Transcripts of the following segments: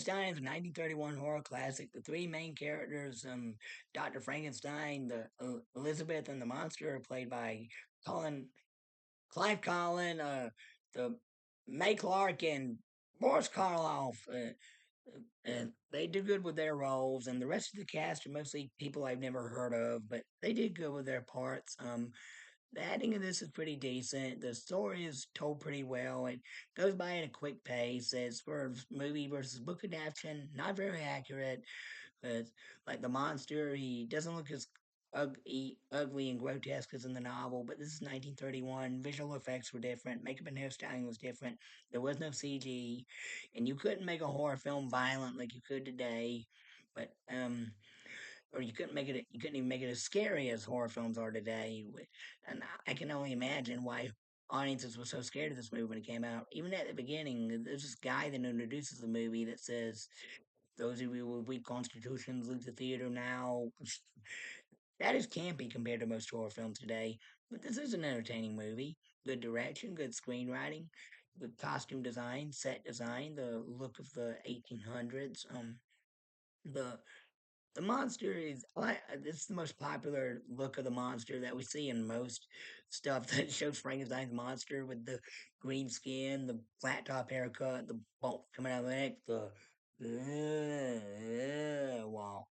Frankenstein is a 1931 horror classic. The three main characters, Dr. Frankenstein, the Elizabeth, and the monster, are played by Colin, Clive Colin, the May Clark, and Boris Karloff. And they do good with their roles, and the rest of the cast are mostly people I've never heard of, but they did good with their parts. The acting in this is pretty decent. The story is told pretty well. It goes by at a quick pace. As for movie versus book adaptation, not very accurate. But like the monster, he doesn't look as ugly and grotesque as in the novel. But this is 1931. Visual effects were different. Makeup and hairstyling was different. There was no CG, and you couldn't make a horror film violent like you could today. But or you couldn't make it. You couldn't even make it as scary as horror films are today. And I can only imagine why audiences were so scared of this movie when it came out. Even at the beginning, there's this guy that introduces the movie that says, "Those of you with weak constitutions leave the theater now." That is campy compared to most horror films today. But this is an entertaining movie. Good direction, good screenwriting, good costume design, set design, the look of the 1800s. The the monster is like it's the most popular look of the monster that we see in most stuff that shows Frankenstein's monster with the green skin, the flat top haircut, the bolt coming out of the neck, the wall.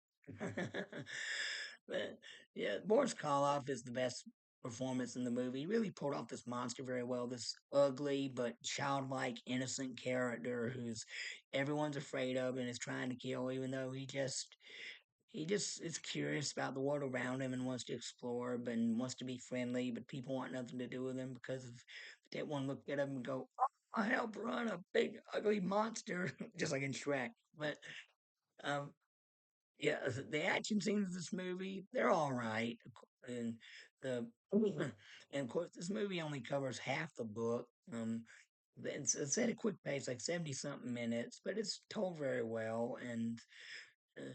But yeah, Boris Karloff is the best performance in the movie. He really pulled off this monster very well. This ugly but childlike, innocent character who's everyone's afraid of and is trying to kill, even though he just is curious about the world around him and wants to explore, but and wants to be friendly, but people want nothing to do with him because of they want to look at him and go, "Oh, I help run a big ugly monster," just like in Shrek. But um, yeah, the action scenes of this movie they're all right, and the and of course this movie only covers half the book. It's at a quick pace, like 70 something minutes, but it's told very well and uh,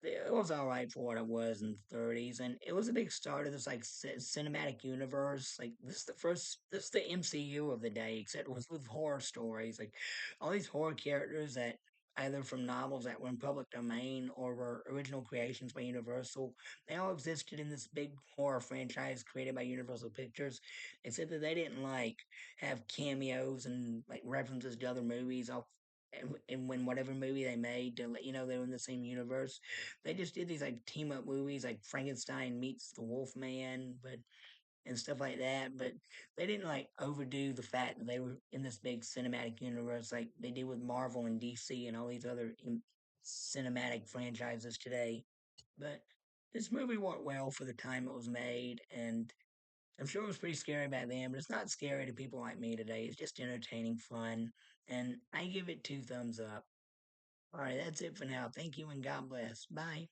it was all right for what it was in the 30s, and it was a big start of this like cinematic universe. Like this is the MCU of the day, except it was with horror stories. Like all these horror characters that either from novels that were in public domain or were original creations by Universal, they all existed in this big horror franchise created by Universal Pictures, except that they didn't like have cameos and like references to other movies off and when whatever movie they made to let you know they were in the same universe. They just did these like team up movies like Frankenstein meets the Wolfman, but and stuff like that. But they didn't like overdo the fact that they were in this big cinematic universe like they did with Marvel and DC and all these other cinematic franchises today. But this movie worked well for the time it was made, and I'm sure it was pretty scary back then, but it's not scary to people like me today. It's just entertaining fun, and I give it two thumbs up. All right, that's it for now. Thank you and God bless. Bye.